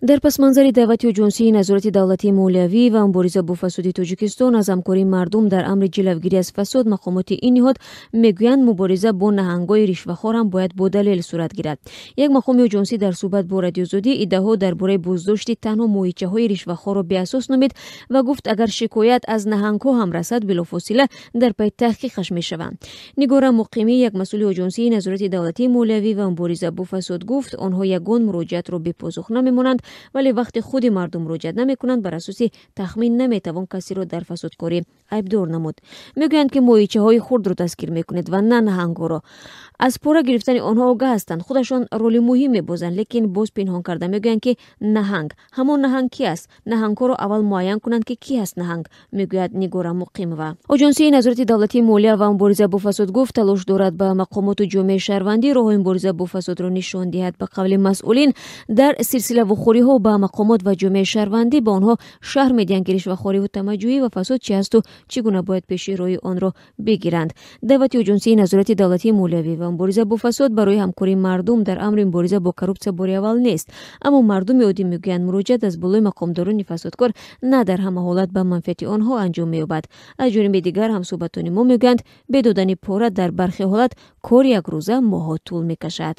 در پس منظر دعوت جنسی نظارت دولتی مولوی و مبارزه با فساد تاجیکستان از همکاری مردم در امر جلوگیری از فساد، مقامات این نهاد میگویند مبارزه با نهنگای رشوهخوار هم باید با دلیل صورت گیرد. یک مقام جنسی در صحبت با رادیو زودی ایده‌ها درباره بازداشت تنها ماهیچه‌های رشوهخوار را بی‌اساس نامید و گفت اگر شکایت از نهنگ‌ها هم رسد بلافاصله در پی تحقیقش می‌شوند. نگار مقیمی، یک مسئول آژانسی نظارت دولتی مولوی و مبارزه با فساد، گفت آنها یگان مراجعت را به پاسخ نمی‌مانند، ولی وقتی خود مردم مراجعت نمی‌کنند بر اساس تخمین نمی‌توان کسی را در فسادکاری عیبدار نمود. میگویند که ماهیچه‌های خرد را تذکیر می‌کنید و نه نهنگ‌ها را. از پورا گرفتن آنها آگاه هستند، خودشان رول مهم می‌بازند، لیکن باز پنهان کرده میگویند که نهنگ همان نهنگ کی است. نهنگ‌ها را اول معین کنند که کی است نهنگ، میگوید نگار مقیمова. آژانسی نظارت دولتی مالیه و مبارزه با فساد گفت تلاش دارد به مقامات جامعه شهروندی راه‌های مبارزه با فساد را نشان دهد. به قول مسئولین در سلسله وخوری‌ها به مقامات و جامعه شهروندی با آنها شهر میدهند که رشوه‌خواری و تمجیدی و فساد چی است و چگونه باید پیش روی آن را بگیرند. دعوت آژانسی نظارت دولتی مولوی و مبارزه با فساد برای همکاری مردم در امر مبارزه با کروپسیا باری اول نیست، اما مردم عادی میگویند مراجعت از بالای مقامداران فسادکار نه در همه حالت به منفعت آنها انجام می‌یابد. از جانب دیگر همصحبتان ما میگویند به دادن پاره در برخی حالت کار یک روزه ماه‌ها طول می‌کشد.